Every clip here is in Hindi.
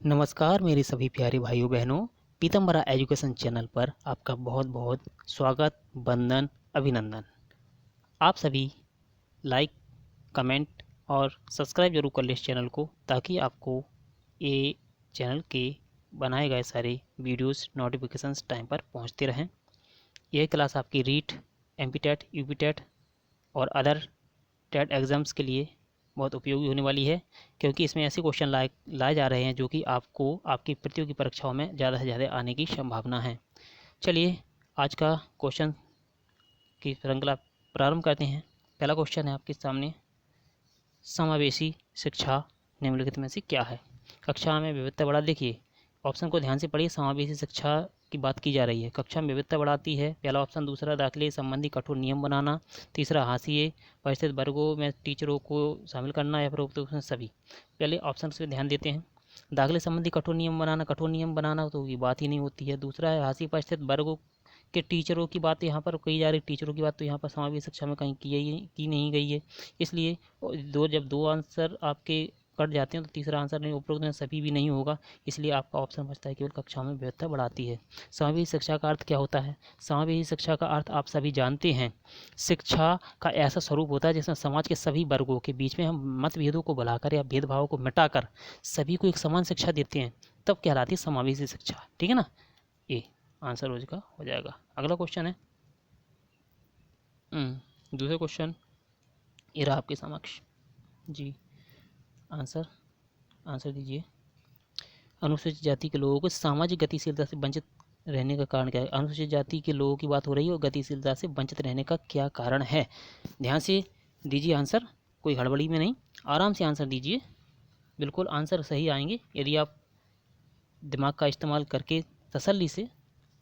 नमस्कार मेरे सभी प्यारे भाइयों बहनों, पीतम्बरा एजुकेशन चैनल पर आपका बहुत बहुत स्वागत, वंदन, अभिनंदन। आप सभी लाइक, कमेंट और सब्सक्राइब जरूर कर लें इस चैनल को, ताकि आपको ये चैनल के बनाए गए सारे वीडियोस नोटिफिकेशंस टाइम पर पहुंचते रहें। यह क्लास आपकी REET, MP TET, UP TET और अदर टेट एग्ज़ाम्स के लिए बहुत उपयोगी होने वाली है, क्योंकि इसमें ऐसे क्वेश्चन लाए जा रहे हैं जो कि आपको आपकी प्रतियोगी परीक्षाओं में ज़्यादा से ज़्यादा आने की संभावना है। चलिए आज का क्वेश्चन की श्रृंखला प्रारंभ करते हैं। पहला क्वेश्चन है आपके सामने, समावेशी शिक्षा निम्नलिखित में से क्या है। कक्षा में विविधता बढ़ा, देखिए ऑप्शन को ध्यान से पढ़िए। समावेशी शिक्षा की बात की जा रही है, कक्षा में विविधता बढ़ाती है, पहला ऑप्शन। दूसरा, दाखिले संबंधी कठोर नियम बनाना। तीसरा, हाशिए परिचित वर्गों में टीचरों को शामिल करना, या फिर उपरोक्त सभी। पहले ऑप्शन पे ध्यान देते हैं। दाखिले संबंधी कठोर नियम बनाना, कठोर नियम बनाना तो ये बात ही नहीं होती है। दूसरा है हाशिए परिचित वर्गों के टीचरों की बात यहाँ पर कही जा रही, टीचरों की बात तो यहाँ पर समावेशी शिक्षा में कहीं की नहीं गई है। इसलिए जब दो आंसर आपके कट जाते हैं तो तीसरा आंसर नहीं, उपरोक्त में सभी भी नहीं होगा। इसलिए आपका ऑप्शन बचता है केवल कक्षा में विविधता बढ़ाती है। समावेशी शिक्षा का अर्थ क्या होता है। समावेशी शिक्षा का अर्थ आप सभी जानते हैं, शिक्षा का ऐसा स्वरूप होता है जिसमें समाज के सभी वर्गों के बीच में हम मतभेदों को भुलाकर या भेदभाव को मिटाकर सभी को एक समान शिक्षा देते हैं, तब कहलाती है समावेशी शिक्षा। ठीक है ना, ये आंसर उसका हो जाएगा। अगला क्वेश्चन है दूसरा क्वेश्चन ये रहा आपके समक्ष जी। आंसर दीजिए। अनुसूचित जाति के लोगों को सामाजिक गतिशीलता से वंचित रहने का कारण क्या है। अनुसूचित जाति के लोगों की बात हो रही है और गतिशीलता से वंचित रहने का क्या कारण है। ध्यान से दीजिए आंसर, कोई हड़बड़ी में नहीं, आराम से आंसर दीजिए, बिल्कुल आंसर सही आएंगे यदि आप दिमाग का इस्तेमाल करके तसल्ली से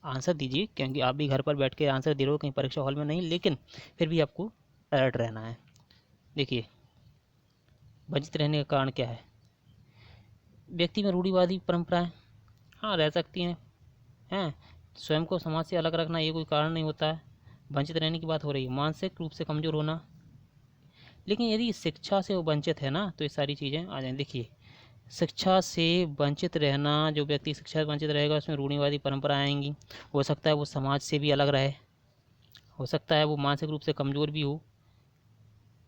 आंसर दीजिए, क्योंकि आप भी घर पर बैठ के आंसर दे रहे हो, कहीं परीक्षा हॉल में नहीं, लेकिन फिर भी आपको अलर्ट रहना है। देखिए, वंचित रहने का कारण क्या है। व्यक्ति में रूढ़िवादी परंपराएं हाँ रह सकती हैं, स्वयं को समाज से अलग रखना ये कोई कारण नहीं होता है। वंचित रहने की बात हो रही है, मानसिक रूप से कमज़ोर होना। लेकिन यदि शिक्षा से वो वंचित है ना, तो ये सारी चीज़ें आ जाएं। देखिए, शिक्षा से वंचित रहना, जो व्यक्ति शिक्षा से वंचित रहेगा उसमें रूढ़िवादी परंपरा आएंगी। हो सकता है वो समाज से भी अलग रहे, हो सकता है वो मानसिक रूप से कमज़ोर भी हो,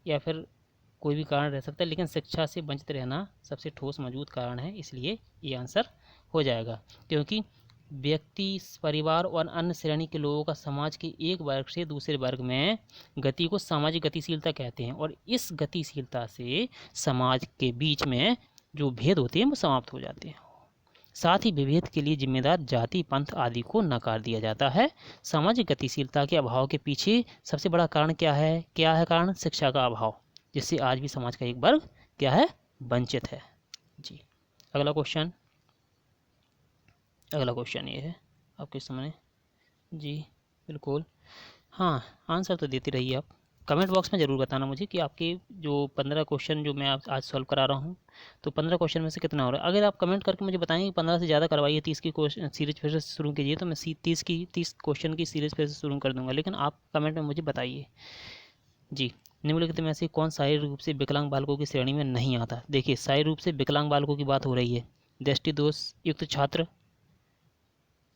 या फिर कोई भी कारण रह सकता है, लेकिन शिक्षा से वंचित रहना सबसे ठोस मजबूत कारण है। इसलिए ये आंसर हो जाएगा, क्योंकि व्यक्ति, परिवार और अन्य श्रेणी के लोगों का समाज के एक वर्ग से दूसरे वर्ग में गति को सामाजिक गतिशीलता कहते हैं, और इस गतिशीलता से समाज के बीच में जो भेद होते हैं वो समाप्त हो जाते हैं। साथ ही विभेद के लिए जिम्मेदार जाति, पंथ आदि को नकार दिया जाता है। सामाजिक गतिशीलता के अभाव के पीछे सबसे बड़ा कारण क्या है कारण, शिक्षा का अभाव, जिससे आज भी समाज का एक वर्ग क्या है, वंचित है जी। अगला क्वेश्चन ये है आपके सामने जी। बिल्कुल, हाँ आंसर तो देती रहिए आप। कमेंट बॉक्स में ज़रूर बताना मुझे कि आपके जो 15 क्वेश्चन जो मैं आज सॉल्व करा रहा हूँ, तो 15 क्वेश्चन में से कितना हो रहा है। अगर आप कमेंट करके मुझे बताएंगे कि 15 से ज़्यादा करवाइए, 30 की क्वेश्चन सीरीज फिर से शुरू कीजिए, तो मैं 30 क्वेश्चन की सीरीज फिर से शुरू कर दूंगा, लेकिन आप कमेंट में मुझे बताइए जी। निम्नलिखित में से कौन शारीरिक रूप से विकलांग बालकों की श्रेणी में नहीं आता। देखिए, शारीरिक रूप से विकलांग बालकों की बात हो रही है, दृष्टि दोष युक्त छात्र,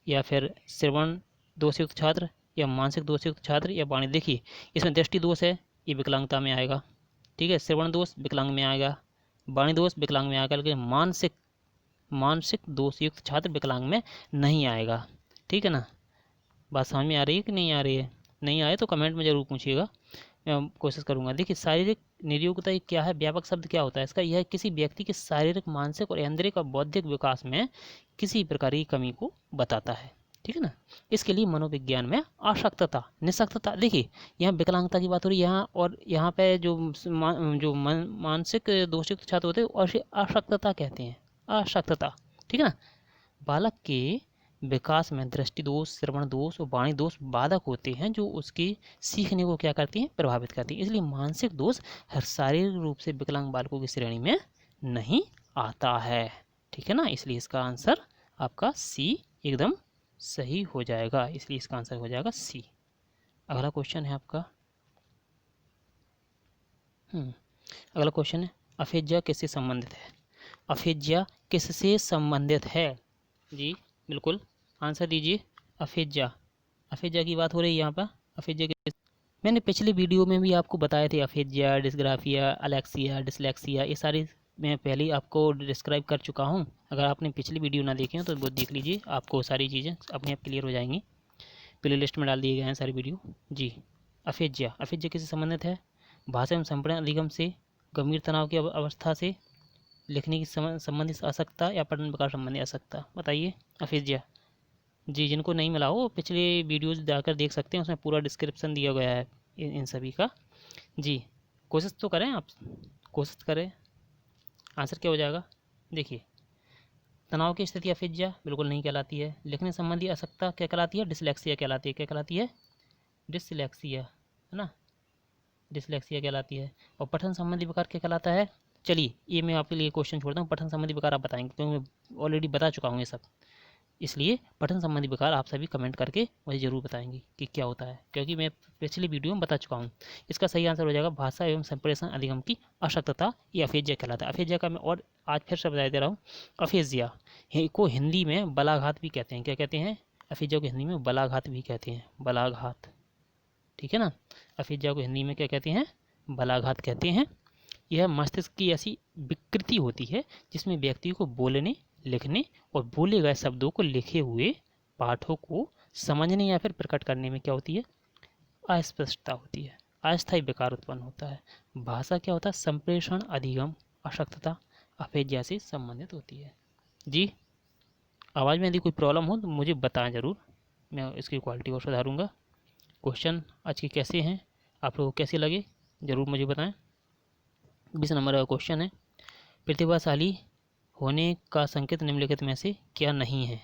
या फिर श्रवण दोष युक्त छात्र, या मानसिक दोष युक्त छात्र, या वाणी। देखिए, इसमें दृष्टि दोष है, ये विकलांगता में आएगा, ठीक है। श्रवण दोष विकलांग में आएगा, वाणी दोष विकलांग में आएगा, लेकिन मानसिक दोष युक्त छात्र विकलांग में नहीं आएगा, ठीक है ना। बात समझ में आ रही है कि नहीं आ रही है। नहीं आए तो कमेंट में ज़रूर पूछिएगा, मैं कोशिश करूंगा। देखिए, शारीरिक निरोगता क्या है, व्यापक शब्द क्या होता है इसका। यह किसी व्यक्ति के शारीरिक, मानसिक और आंतरिक और बौद्धिक विकास में किसी प्रकार की कमी को बताता है, ठीक है ना। इसके लिए मनोविज्ञान में अशक्तता, निशक्तता, देखिए यहाँ विकलांगता की बात हो रही है यहाँ, और यहाँ पे जो मानसिक दोषयुक्त छात्र होते हैं और उसे अशक्तता कहते हैं, अशक्तता, ठीक है ना। बालक के विकास में दृष्टि दोष, श्रवण दोष और वाणी दोष बाधक होते हैं, जो उसके सीखने को क्या करती हैं, प्रभावित करती हैं। इसलिए मानसिक दोष हर शारीरिक रूप से विकलांग बालकों की श्रेणी में नहीं आता है, ठीक है ना। इसलिए इसका आंसर आपका सी एकदम सही हो जाएगा, इसलिए इसका आंसर हो जाएगा सी। अगला क्वेश्चन है आपका अगला क्वेश्चन है, अफेज्या किससे संबंधित है। अफेज्या किससे संबंधित है? जी बिल्कुल, आंसर दीजिए। अफेज्या, अफेज्या की बात हो रही है यहाँ पर। अफेज्या किस, मैंने पिछले वीडियो में भी आपको बताए थे अफेज्या, डिस्ग्राफिया, अलेक्सिया, डिसलेक्सिया, ये सारी मैं पहले ही आपको डिस्क्राइब कर चुका हूँ। अगर आपने पिछली वीडियो ना देखे हो तो वो देख लीजिए, आपको सारी चीज़ें अपने आप क्लियर हो जाएंगी। प्ले लिस्ट में डाल दिए गए हैं सारी वीडियो। जी, अफेज्या, अफेज्या किससे संबंधित है? भाषा एवं संप्रेषण अधिगम से, गंभीर तनाव की अवस्था से, लिखने की संबंधित असक्ता या पठन विकार संबंधी असक्ता, बताइए अफेज्या। जी, जिनको नहीं मिला हो पिछले वीडियोज जाकर देख सकते हैं, उसमें पूरा डिस्क्रिप्शन दिया गया है इन सभी का। जी, कोशिश तो करें आप, कोशिश करें। आंसर क्या हो जाएगा? देखिए, तनाव की स्थिति अफेज्या बिल्कुल नहीं कहलाती है। लिखने संबंधी असक्ता क्या कहलाती है? डिसलेक्सिया कहलाती है। क्या कहलाती है? डिसलेक्सिया, है ना, डिसलेक्सिया कहलाती है। और पठन संबंधी विकार क्या कहलाता है? चलिए ये मैं आपके लिए क्वेश्चन छोड़ता हूँ, पठन संबंधी विकार आप बताएंगे, क्योंकि मैं ऑलरेडी बता चुका हूँ ये सब। इसलिए पठन संबंधी विकार आप सभी कमेंट करके मुझे ज़रूर बताएंगे कि क्या होता है, क्योंकि मैं पिछली वीडियो में बता चुका हूँ। इसका सही आंसर हो जाएगा भाषा एवं संप्रेषण अधिगम की अशक्तता, ये अफेज्या कहलाता है। अफेज्या का मैं और आज फिर से बता दे रहा हूँ। अफेज्या को हिंदी में बलाघात भी कहते हैं। क्या कहते हैं? अफेज्या को हिंदी में बलाघात भी कहते हैं, बलाघात, ठीक है ना। अफेज्या को हिंदी में क्या कहते हैं? बलाघात कहते हैं। यह मस्तिष्क की ऐसी विकृति होती है जिसमें व्यक्ति को बोलने, लिखने और बोले गए शब्दों को लिखे हुए पाठों को समझने या फिर प्रकट करने में क्या होती है? अस्पष्टता होती है, अस्थायी विकार उत्पन्न होता है। भाषा क्या होता है? संप्रेषण अधिगम अशक्तता अफेज्या से संबंधित होती है। जी, आवाज़ में यदि कोई प्रॉब्लम हो तो मुझे बताएं ज़रूर, मैं इसकी क्वालिटी और सुधारूंगा। क्वेश्चन आज के कैसे हैं, आप लोगों को कैसे लगे, ज़रूर मुझे बताएं। 20 नंबर का क्वेश्चन है, प्रतिभाशाली होने का संकेत निम्नलिखित में से क्या नहीं है?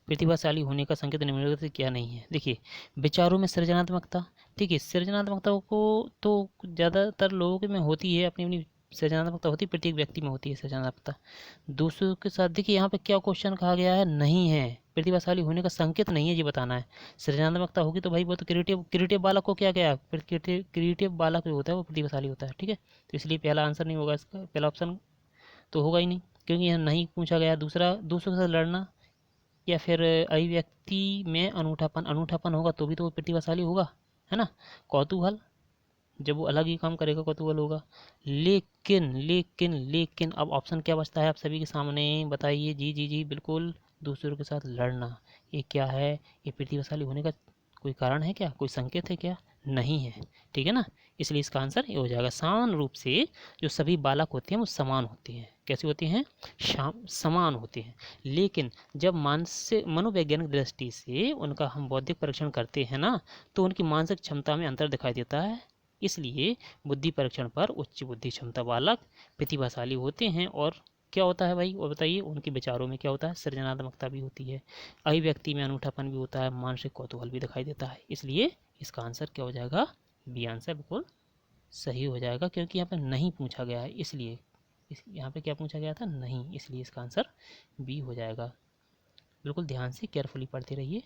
प्रतिभाशाली होने का संकेत निम्नलिखित से क्या नहीं है? देखिए, विचारों में सृजनात्मकता, ठीक है, सृजनात्मकता को तो ज़्यादातर लोगों के में होती है, अपनी अपनी सृजनात्मकता होती है, प्रत्येक व्यक्ति में होती है सृजनात्मकता। दूसरों के साथ, देखिए यहाँ पे क्या क्वेश्चन कहा गया है? नहीं है, प्रतिभाशाली होने का संकेत नहीं है, ये बताना है। सृजनात्मकता होगी तो भाई वो तो क्रिएटिव, क्रिएटिव बालक को क्या गया? फिर क्रिएटिव बालक जो होता है वो प्रतिभाशाली होता है, ठीक है। तो इसलिए पहला आंसर नहीं होगा इसका, पहला ऑप्शन तो होगा ही नहीं, क्योंकि यह नहीं पूछा गया। दूसरा, दूसरों के साथ लड़ना या फिर अभिव्यक्ति में अनूठापन, अनूठापन होगा तो भी तो वो प्रतिभाशाली होगा, है ना। कौतूहल, जब वो अलग ही काम करेगा कौतूहल होगा। लेकिन लेकिन लेकिन अब ऑप्शन क्या बचता है आप सभी के सामने, बताइए। जी जी जी बिल्कुल, दूसरों के साथ लड़ना, ये क्या है? ये प्रतिभाशाली होने का कोई कारण है क्या? कोई संकेत है क्या? नहीं है, ठीक है ना। इसलिए इसका आंसर ये हो जाएगा। समान रूप से जो सभी बालक होते हैं वो समान होते हैं। कैसे होते हैं? समान होते हैं। लेकिन जब मानसिक मनोवैज्ञानिक दृष्टि से उनका हम बौद्धिक परीक्षण करते हैं ना, तो उनकी मानसिक क्षमता में अंतर दिखाई देता है। इसलिए बुद्धि परीक्षण पर उच्च बुद्धि क्षमता बालक प्रतिभाशाली होते हैं। और क्या होता है भाई, और बताइए, उनके विचारों में क्या होता है? सृजनात्मकता भी होती है, अभिव्यक्ति में अनूठापन भी होता है, मानसिक कौतूहल भी दिखाई देता है। इसलिए इसका आंसर क्या हो जाएगा? बी आंसर बिल्कुल सही हो जाएगा, क्योंकि यहाँ पर नहीं पूछा गया है, इसलिए यहाँ पे क्या पूछा गया था? नहीं, इसलिए इसका आंसर बी हो जाएगा। बिल्कुल ध्यान से केयरफुली पढ़ते रहिए।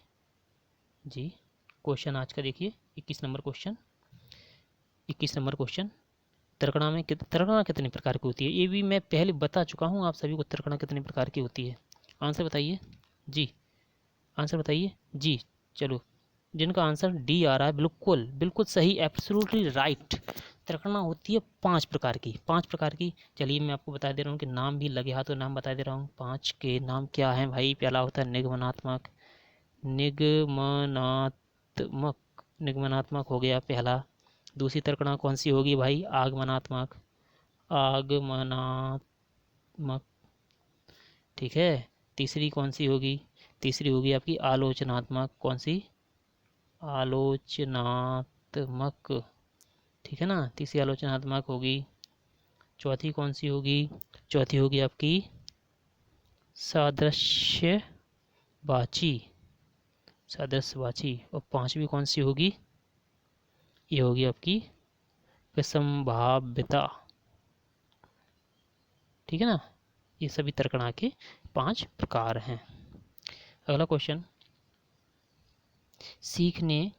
जी, क्वेश्चन आज का देखिए, 21 नंबर क्वेश्चन। 21 नंबर क्वेश्चन, तर्कणा कितने प्रकार की होती है? ये भी मैं पहले बता चुका हूँ आप सभी को, तर्कणा कितने प्रकार की होती है। आंसर बताइए जी, आंसर बताइए जी। चलो, जिनका आंसर डी आ रहा है, बिल्कुल बिल्कुल सही, एब्सोल्युटली राइट। तर्कणा होती है 5 प्रकार की, 5 प्रकार की। चलिए मैं आपको बता दे रहा हूँ कि नाम भी लगे हाथों नाम बता दे रहा हूँ। 5 के नाम क्या हैं भाई? पहला होता है निगमनात्मक, निगमनात्मक, निगमनात्मक हो गया पहला। दूसरी तर्कणा कौन सी होगी भाई? आगमनात्मक, आगमनात्मक, ठीक है। तीसरी कौन सी होगी? तीसरी होगी आपकी आलोचनात्मक। कौन सी? आलोचनात्मक, ठीक है ना, तीसरी आलोचनात्मक होगी। चौथी कौन सी होगी? चौथी होगी आपकी सादृश्यवाची, सादृश्यवाची। और पांचवी कौन सी होगी? ये होगी आपकी विसंभाव्यता, ठीक है ना। ये सभी तर्कणा के 5 प्रकार हैं। अगला क्वेश्चन, सीखने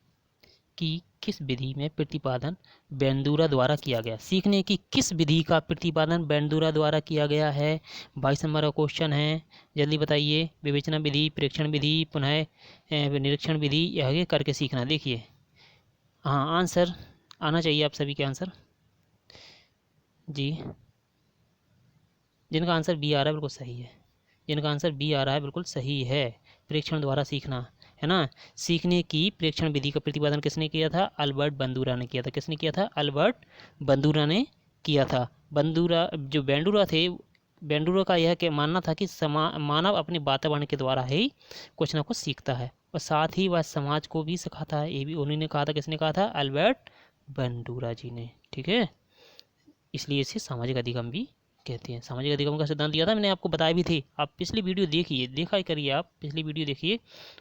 की किस विधि में प्रतिपादन बेंदुरा द्वारा किया गया? सीखने की किस विधि का प्रतिपादन बेंदुरा द्वारा किया गया है? 22 नंबर का क्वेश्चन है, जल्दी बताइए। विवेचना विधि, प्रेक्षण विधि, पुनः निरीक्षण विधि, या आगे करके सीखना। देखिए, हाँ, आंसर आना चाहिए आप सभी के आंसर जी। जिनका आंसर बी आ रहा है बिल्कुल सही है, जिनका आंसर बी आ रहा है बिल्कुल सही है। प्रेक्षण द्वारा सीखना, है ना। सीखने की प्रेक्षण विधि का प्रतिपादन किसने किया था? अल्बर्ट बंदूरा ने किया था। किसने किया था? अल्बर्ट बंदूरा ने किया था। बंदूरा जो बेंडूरा थे, बेंडूरा का यह के मानना था कि मानव अपने वातावरण के द्वारा ही कुछ ना कुछ सीखता है, और साथ ही वह समाज को भी सिखाता है। ये भी उन्हीं ने कहा था। किसने कहा था? अल्बर्ट बंदूरा जी ने। ठीक है, इसलिए इसे सामाजिक अधिगम भी कहते हैं। सामाजिक अधिगम का सिद्धांत दिया था, मैंने आपको बताया भी थी। आप पिछली वीडियो देखिए, देखा ही करिए, आप पिछली वीडियो देखिए,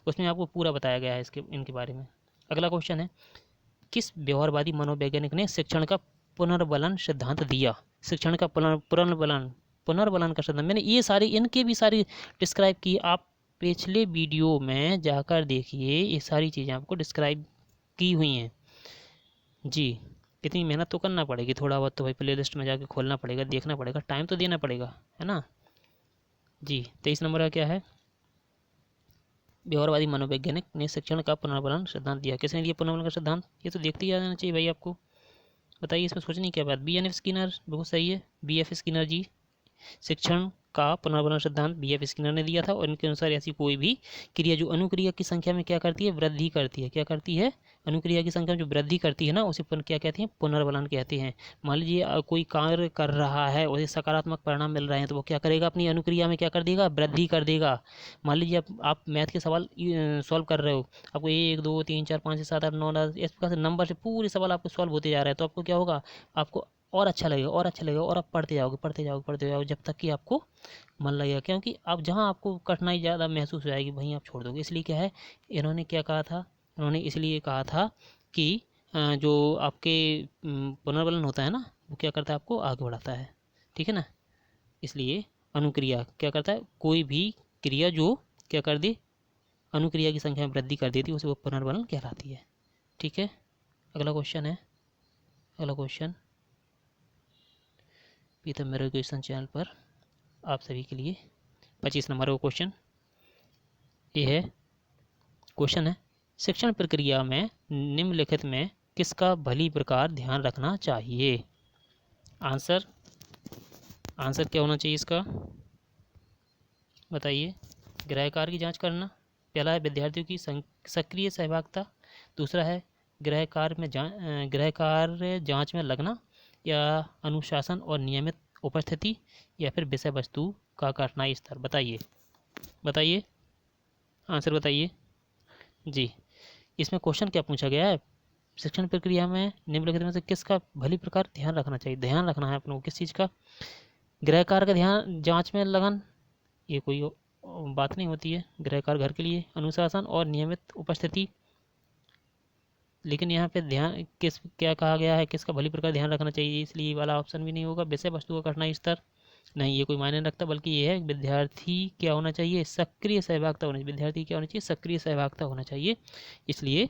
उसमें आपको पूरा बताया गया है इसके इनके बारे में। अगला क्वेश्चन है, किस व्यवहारवादी मनोवैज्ञानिक ने शिक्षण का पुनर्बलन सिद्धांत दिया? शिक्षण का पुनर्बलन का सिद्धांत, मैंने ये सारी इनके भी सारी डिस्क्राइब की। आप पिछले वीडियो में जाकर देखिए, ये सारी चीज़ें आपको डिस्क्राइब की हुई हैं जी। इतनी मेहनत तो करना पड़ेगी, थोड़ा बहुत तो भाई प्ले लिस्ट में जाके खोलना पड़ेगा, देखना पड़ेगा, टाइम तो देना पड़ेगा, है ना जी। 23 नंबर का क्या है? व्यवहारवादी मनोवैज्ञानिक ने शिक्षण का पुनर्बलन सिद्धांत दिया। किसने दिया पुनर्बलन का सिद्धांत? ये तो देखते ही आ जाना चाहिए भाई आपको। बताइए, इसमें सोचने की क्या बात? बी एन एफ स्किनर, बिल्कुल सही है, बी एफ स्किनर जी। शिक्षण का पुनर्बलन सिद्धांत बी एफ स्किनर ने दिया था, और इनके अनुसार ऐसी कोई भी क्रिया जो अनुक्रिया की संख्या में क्या करती है? वृद्धि करती है। क्या करती है? अनुक्रिया की संख्या में जो वृद्धि करती है ना, उसे क्या कहते हैं? पुनर्बलन कहते हैं। मान लीजिए कोई कार्य कर रहा है, उसे सकारात्मक परिणाम मिल रहे हैं, तो वो क्या करेगा? अपनी अनुक्रिया में क्या कर देगा? वृद्धि कर देगा। मान लीजिए आप मैथ के सवाल सॉल्व कर रहे हो, आपको 1 2 3 4 5 6 7 8 9 10 इस प्रकार से नंबर से पूरे सवाल आपको सॉल्व होते जा रहे हैं, तो आपको क्या होगा? आपको और अच्छा लगेगा, और अच्छा लगेगा, और आप पढ़ते जाओगे, पढ़ते जाओगे, पढ़ते जाओगे, जब तक कि आपको मन लगेगा। क्योंकि आप जहाँ आपको कठिनाई ज़्यादा महसूस हो जाएगी, वहीं आप छोड़ दोगे। इसलिए क्या है, इन्होंने क्या कहा था? इन्होंने इसलिए कहा था कि जो आपके पुनर्बलन होता है ना, वो क्या करता है? आपको आगे बढ़ाता है। ठीक है ना। इसलिए अनुक्रिया क्या करता है? कोई भी क्रिया जो क्या कर दे? अनुक्रिया की संख्या में वृद्धि कर देती है, उसे वो पुनर्बलन कहलाती है। ठीक है, अगला क्वेश्चन है, अगला क्वेश्चन पीतम मेरे क्वेश्चन चैनल पर आप सभी के लिए 25 नंबर का क्वेश्चन ये है। क्वेश्चन है, शिक्षण प्रक्रिया में निम्नलिखित में किसका भली प्रकार ध्यान रखना चाहिए? आंसर आंसर क्या होना चाहिए इसका? बताइए। गृहकार की जांच करना, पहला है विद्यार्थियों की सक्रिय सहभागिता, दूसरा है गृह कार्य जांच में लगना, या अनुशासन और नियमित उपस्थिति, या फिर विषय वस्तु का कठिनाई स्तर। बताइए, बताइए, आंसर बताइए जी। इसमें क्वेश्चन क्या पूछा गया है? शिक्षण प्रक्रिया में निम्नलिखित में से किसका भली प्रकार ध्यान रखना चाहिए? ध्यान रखना है अपने को किस चीज़ का? गृह कार्य का ध्यान जांच में लगन, ये कोई बात नहीं होती है। गृह कार्य घर के लिए, अनुशासन और नियमित उपस्थिति। लेकिन यहाँ पे ध्यान किस क्या कहा गया है? किसका भली प्रकार ध्यान रखना चाहिए, इसलिए ये वाला ऑप्शन भी नहीं होगा। विषय वस्तु का कठिनाई स्तर, नहीं, ये कोई मायने नहीं रखता, बल्कि ये है विद्यार्थी क्या होना चाहिए? सक्रिय सहभागिता होनी चाहिए। विद्यार्थी क्या होना चाहिए? सक्रिय सहभागिता होना चाहिए। इसलिए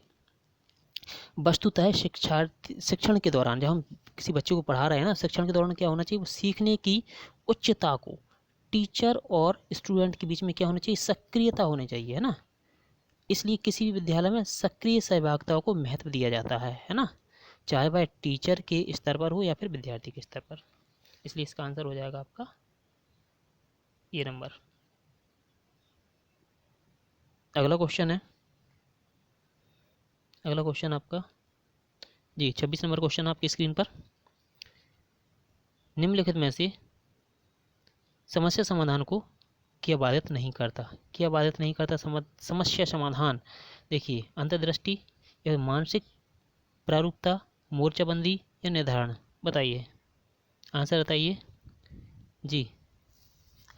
वस्तुतः शिक्षण के दौरान जब हम किसी बच्चे को पढ़ा रहे हैं ना, शिक्षण के दौरान क्या होना चाहिए? वो सीखने की उच्चता को टीचर और स्टूडेंट के बीच में क्या होना चाहिए? सक्रियता होनी चाहिए, है ना। इसलिए किसी भी विद्यालय में सक्रिय सहभागिता को महत्व दिया जाता है ना, चाहे वह टीचर के स्तर पर हो या फिर विद्यार्थी के स्तर पर। इसलिए इसका आंसर हो जाएगा आपका ये नंबर। अगला क्वेश्चन है, अगला क्वेश्चन आपका जी 26 नंबर क्वेश्चन आपकी स्क्रीन पर। निम्नलिखित में से समस्या समाधान को क्या बाधित नहीं करता? क्या बाधित नहीं करता समस्या समाधान? देखिए, अंतर्दृष्टि, या मानसिक प्रारूपता, मोर्चाबंदी, या निर्धारण। बताइए, आंसर बताइए जी।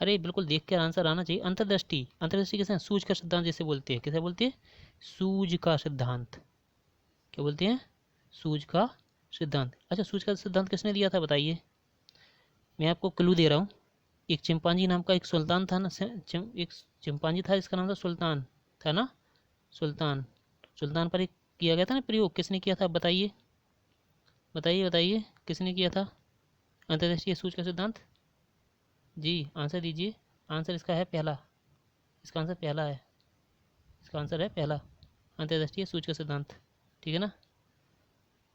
अरे बिल्कुल देख कर आंसर आना चाहिए। अंतर्दृष्टि, अंतर्दृष्टि किसे? सूझ का सिद्धांत जिसे बोलते हैं। किसे बोलते हैं? सूझ का सिद्धांत। क्या बोलते हैं? सूझ का सिद्धांत। अच्छा, सूझ का सिद्धांत किसने दिया था? बताइए, मैं आपको क्लू दे रहा हूँ। एक चिंपांजी नाम का एक सुल्तान था ना, एक चिंपांजी था, इसका नाम था सुल्तान, था ना, सुल्तान। सुल्तान पर एक किया गया था ना प्रयोग, किसने किया था बताइए बताइए बताइए, किसने किया था अंतर्दृष्टीय सूच का सिद्धांत? जी आंसर दीजिए। आंसर इसका है पहला, इसका आंसर पहला है, इसका आंसर है पहला, अंतर्दृष्टीय सूच का सिद्धांत। ठीक है ना।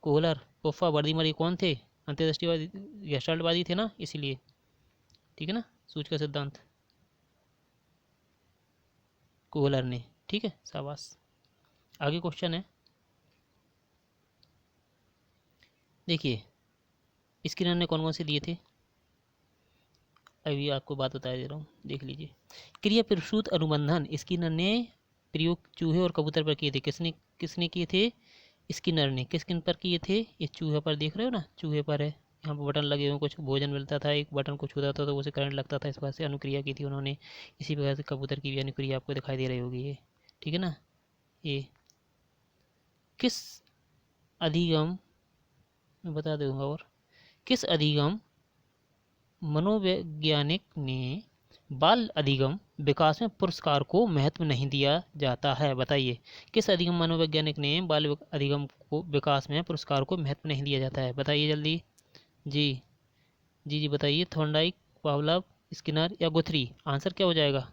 कोहलर, कोफ्फा, वर्दीमर ये कौन थे? अंतर्दृष्टिवादी गेस्टाल्टवादी थे ना, इसीलिए। ठीक है ना, सूच का सिद्धांत कोहलर ने। ठीक है, शाबाश। आगे क्वेश्चन है, देखिए स्किनर ने कौन कौन से दिए थे, अभी आपको बात बता दे रहा हूँ, देख लीजिए। क्रिया प्रसूत अनुबंधन स्किनर ने प्रयोग चूहे और कबूतर पर किए थे। किसने किसने किए थे? स्किनर ने। किस किन पर किए थे? ये चूहे पर देख रहे हो ना, चूहे पर है, यहाँ पर बटन लगे हुए, कुछ भोजन मिलता था, एक बटन को छूता था तो उसे करंट लगता था, इस प्रकार से अनुक्रिया की थी उन्होंने। इसी प्रकार से कबूतर की भी अनुक्रिया आपको दिखाई दे रही होगी ये। ठीक है ना। ये किस अधिगम, मैं बता दूंगा, और किस अधिगम मनोवैज्ञानिक ने बाल अधिगम विकास में पुरस्कार को महत्व नहीं दिया जाता है? बताइए, किस अधिगम मनोवैज्ञानिक ने बाल अधिगम को विकास में पुरस्कार को महत्व नहीं दिया जाता है? बताइए जल्दी। जी जी जी बताइए। थॉर्नडाइक, पावलव, स्किनर या गुथरी? आंसर क्या हो जाएगा?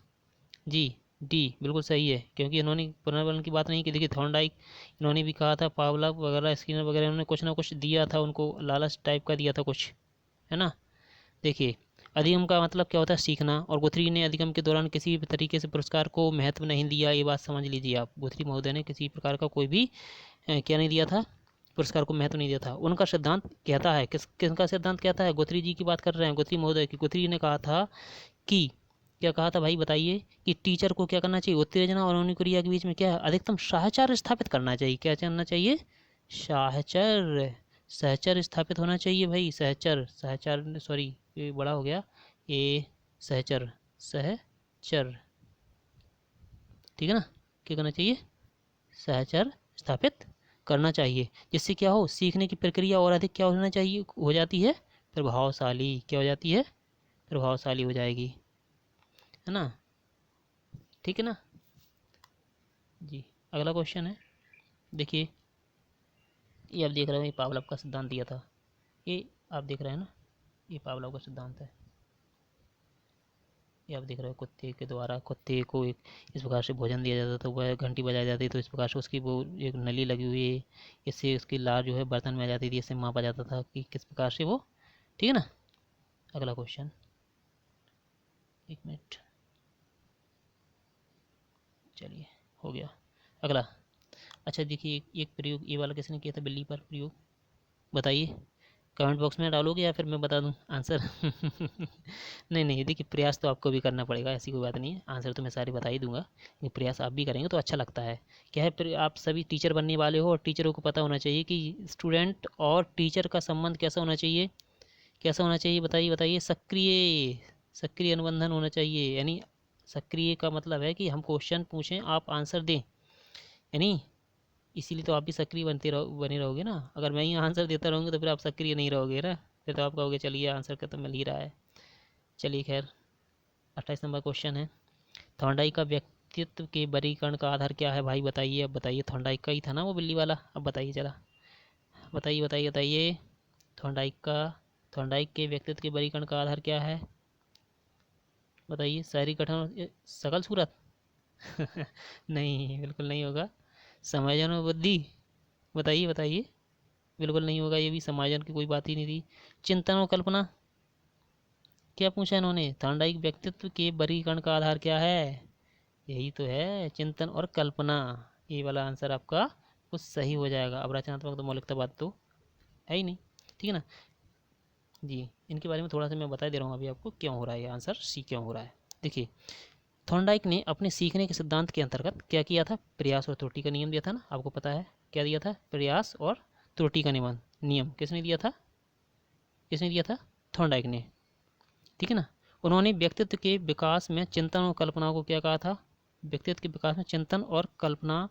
जी डी बिल्कुल सही है, क्योंकि इन्होंने पुनर्बलन की बात नहीं की। देखिए थॉर्नडाइक, इन्होंने भी कहा था, पावलव वगैरह, स्किनर वगैरह, इन्होंने कुछ ना कुछ दिया था उनको, लालच टाइप का दिया था कुछ, है ना। देखिए अधिगम का मतलब क्या होता है? सीखना। और गुथरी ने अधिगम के दौरान किसी भी तरीके से पुरस्कार को महत्व नहीं दिया, ये बात समझ लीजिए आप। गुथरी महोदय ने किसी प्रकार का कोई भी क्या नहीं दिया था? पुरस्कार को महत्व नहीं दिया था। उनका सिद्धांत कहता है, किसका सिद्धांत कहता है? गुथरी जी की बात कर रहे हैं, गुथरी महोदय की। गुथरी ने कहा था कि, क्या कहा था भाई बताइए, कि टीचर को क्या करना चाहिए? उत्तेजना और अनुक्रिया के बीच में क्या है? अधिकतम साहचर्य स्थापित करना चाहिए। क्या करना चाहिए? साहचर्य, सहचर स्थापित होना चाहिए भाई, सहचर, सहचर, सॉरी ये बड़ा हो गया, ये सहचर, सहचर। ठीक है ना। क्या करना चाहिए? सहचर स्थापित करना चाहिए, जिससे क्या हो? सीखने की प्रक्रिया और अधिक क्या होना चाहिए, हो जाती है? प्रभावशाली। क्या हो जाती है? प्रभावशाली हो जाएगी, है ना। ठीक है ना जी। अगला क्वेश्चन है, देखिए ये आप देख रहे हो, ये पावलव का सिद्धांत दिया था, ये आप देख रहे हैं ना, ये पावलव का सिद्धांत है। ये आप देख रहे हो, कुत्ते के द्वारा कुत्ते को एक इस प्रकार से भोजन दिया जाता था, वह घंटी बजाई जाती, तो इस प्रकार से उसकी वो एक नली लगी हुई है, इससे उसकी लार जो है बर्तन में आ जाती थी, इससे मापा जाता था कि किस प्रकार से वो। ठीक है ना। अगला क्वेश्चन, एक मिनट, चलिए हो गया। अगला, अच्छा देखिए एक प्रयोग ये वाला किसने किया था बिल्ली पर प्रयोग, बताइए। कमेंट बॉक्स में डालोगे या फिर मैं बता दूं आंसर? नहीं नहीं, देखिए प्रयास तो आपको भी करना पड़ेगा, ऐसी कोई बात नहीं है, आंसर तो मैं सारे बता ही दूंगा, लेकिन प्रयास आप भी करेंगे तो अच्छा लगता है। क्या है, फिर आप सभी टीचर बनने वाले हो, और टीचरों को पता होना चाहिए कि स्टूडेंट और टीचर का संबंध कैसा होना चाहिए, कैसा होना चाहिए, बताइए बताइए। सक्रिय, सक्रिय अनुबंधन होना चाहिए, यानी सक्रिय का मतलब है कि हम क्वेश्चन पूछें, आप आंसर दें, यानी इसीलिए तो आप भी सक्रिय बने रहोगे ना। अगर मैं ही आंसर देता रहूँगा तो फिर आप सक्रिय नहीं रहोगे ना, फिर तो आप कहोगे चलिए आंसर का तो मिल ही रहा है। चलिए खैर, 28 नंबर क्वेश्चन है, थॉर्नडाइक का व्यक्तित्व के वर्गीकरण का आधार क्या है भाई बताइए। अब बताइए, थॉर्नडाइक का ही था ना वो बिल्ली वाला, अब बताइए जरा, बताइए बताइए बताइए। थॉर्नडाइक का, थॉर्नडाइक के व्यक्तित्व के वर्गीकरण का आधार क्या है, बताइए। शारीरिक गठन, सकल सूरत? नहीं बिल्कुल नहीं होगा। समायोजन और बुद्धि? बताइए बताइए। बिल्कुल नहीं होगा, ये भी समायोजन की कोई बात ही नहीं थी। चिंतन और कल्पना? क्या पूछा इन्होंने, थॉर्नडाइक व्यक्तित्व के वर्गीकरण का आधार क्या है? यही तो है, चिंतन और कल्पना। ये वाला आंसर आपका कुछ सही हो जाएगा। अब रचनात्मक तो मौलिकता बात तो है ही नहीं। ठीक है ना जी। इनके बारे में थोड़ा सा मैं बता दे रहा हूँ अभी आपको, क्यों हो रहा है ये आंसर सी क्यों हो रहा है। देखिए थॉर्नडाइक ने अपने सीखने के सिद्धांत के अंतर्गत क्या किया था? प्रयास और त्रुटि का नियम दिया था ना, आपको पता है क्या दिया था? प्रयास और त्रुटि का नियम किसने दिया था? किसने दिया था? थॉर्नडाइक ने। ठीक है ना। उन्होंने व्यक्तित्व के विकास में चिंतन और कल्पना को क्या कहा था? व्यक्तित्व के विकास में चिंतन और कल्पना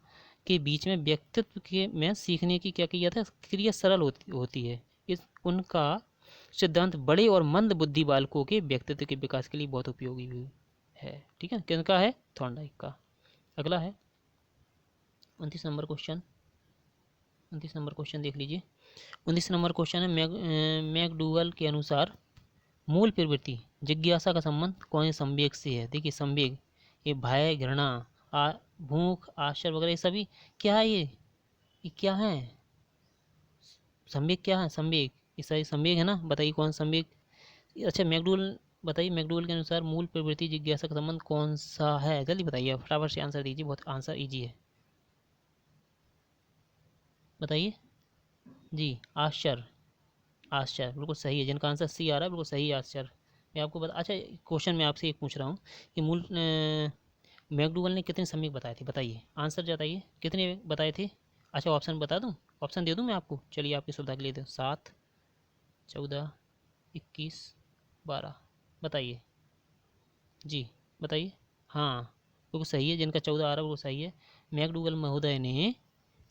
के बीच में व्यक्तित्व के में सीखने की क्या किया था? क्रिया सरल होती है। इस उनका सिद्धांत बड़े और मंद बुद्धि बालकों के व्यक्तित्व के विकास के लिए बहुत उपयोगी भी है। ठीक है, किनका है? थॉर्नडाइक का। अगला है 29 नंबर क्वेश्चन, 29 नंबर क्वेश्चन देख लीजिए। 19 नंबर क्वेश्चन है मैकडूगल के अनुसार मूल प्रवृत्ति जिज्ञासा का संबंध कौन से संवेग से है। देखिए संवेग, ये भय, घृणा, भूख, आश्चर्य वगैरह, ये सभी क्या है, ये क्या है, संवेग क्या है, संवेग, ये सही संवेग है ना। बताइए कौन संवेग। अच्छा मैकडूगल, बताइए मैकडूगल के अनुसार मूल प्रवृत्ति जिज्ञासा का संबंध कौन सा है, जल्दी बताइए, फटाफट से आंसर दीजिए, बहुत आंसर इजी है, बताइए जी। आश्चर्य, आश्चर्य बिल्कुल सही है, जिनका आंसर सी आ रहा है बिल्कुल सही है आश्चर्य। मैं आपको बता, अच्छा क्वेश्चन मैं आपसे एक पूछ रहा हूँ कि मूल मैकडूगल ने कितने संवेग बताए थे, बताइए आंसर बताइए, कितने बताए थे। अच्छा ऑप्शन बता दूँ, ऑप्शन दे दूँ मैं आपको, चलिए आपकी सुविधा के लिए दे, 7, 14, 21, 12, बताइए जी, बताइए। हाँ बिल्कुल सही है, जिनका 14 आ रहा है बिल्कुल सही है। मैकडूगल महोदय ने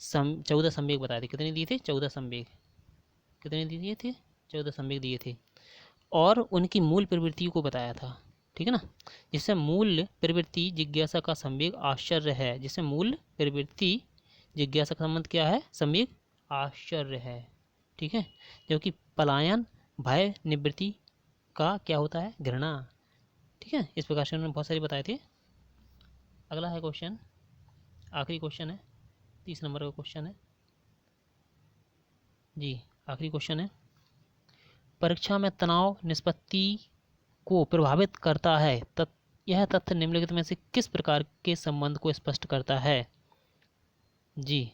14 संवेग बताए थे, कितने दिए थे, 14 संवेग, कितने दिए थे, 14 संवेग दिए थे, और उनकी मूल प्रवृत्ति को बताया था, ठीक है ना। जिससे मूल प्रवृत्ति जिज्ञासा का संवेग आश्चर्य है, जिससे मूल प्रवृत्ति जिज्ञासा का संबंध क्या है, संवेग आश्चर्य है, ठीक है। जो कि पलायन, भय, निवृत्ति का क्या होता है, घृणा, ठीक है। इस प्रकार से उन्होंने बहुत सारी बताए थे। अगला है क्वेश्चन, आखिरी क्वेश्चन है, 30 नंबर का क्वेश्चन है जी, आखिरी क्वेश्चन है। परीक्षा में तनाव निष्पत्ति को प्रभावित करता है, यह तथ्य निम्नलिखित में से किस प्रकार के संबंध को स्पष्ट करता है जी।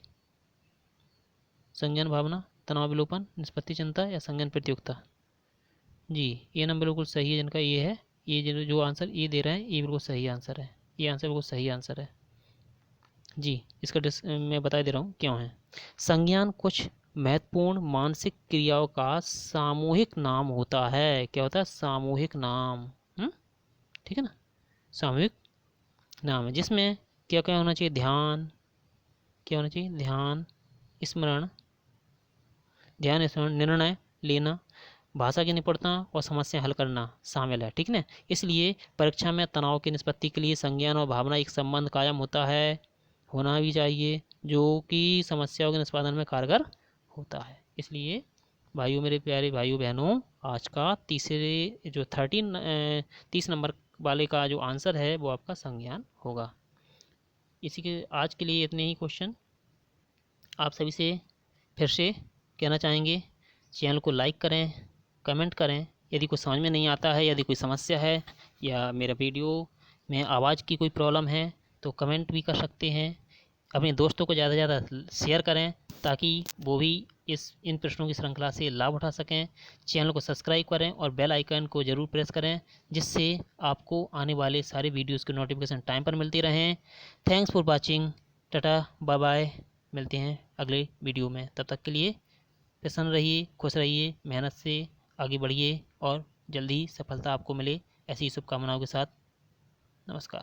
संज्ञान भावना, तनाव विलोपन, निष्पत्ति चिंता या संज्ञान प्रतियोगिता। जी ये नंबर बिल्कुल सही है, जिनका ये है, ये जो आंसर ये दे रहे हैं ये बिल्कुल सही आंसर है, ये आंसर बिल्कुल सही आंसर है जी। इसका मैं बता दे रहा हूँ क्यों है। संज्ञान कुछ महत्वपूर्ण मानसिक क्रियाओं का सामूहिक नाम होता है, क्या होता है, सामूहिक नाम, ठीक है ना, सामूहिक नाम है, जिसमें क्या क्या होना चाहिए, ध्यान, क्या होना चाहिए, ध्यान, स्मरण, ध्यान स्मरण, निर्णय लेना, भाषा की निपुणता और समस्या हल करना शामिल है, ठीक ना। इसलिए परीक्षा में तनाव की निष्पत्ति के लिए संज्ञान और भावना एक संबंध कायम होता है, होना भी चाहिए, जो कि समस्याओं के निष्पादन में कारगर होता है। इसलिए भाइयों, मेरे प्यारे भाइयों बहनों, आज का तीसरे जो 30 नंबर वाले का जो आंसर है वो आपका संज्ञान होगा। इसी के आज के लिए इतने ही क्वेश्चन। आप सभी से फिर से कहना चाहेंगे, चैनल को लाइक करें, कमेंट करें, यदि कुछ समझ में नहीं आता है, यदि कोई समस्या है या मेरा वीडियो में आवाज़ की कोई प्रॉब्लम है तो कमेंट भी कर सकते हैं। अपने दोस्तों को ज़्यादा से ज़्यादा शेयर करें ताकि वो भी इन प्रश्नों की श्रृंखला से लाभ उठा सकें। चैनल को सब्सक्राइब करें और बेल आइकन को ज़रूर प्रेस करें, जिससे आपको आने वाले सारे वीडियोज़ के नोटिफिकेशन टाइम पर मिलती रहें। Thanks for watching, tata bye bye, मिलते हैं अगले वीडियो में, तब तक के लिए प्रसन्न रहिए, खुश रहिए, मेहनत से आगे बढ़िए और जल्दी ही सफलता आपको मिले, ऐसी शुभकामनाओं के साथ नमस्कार।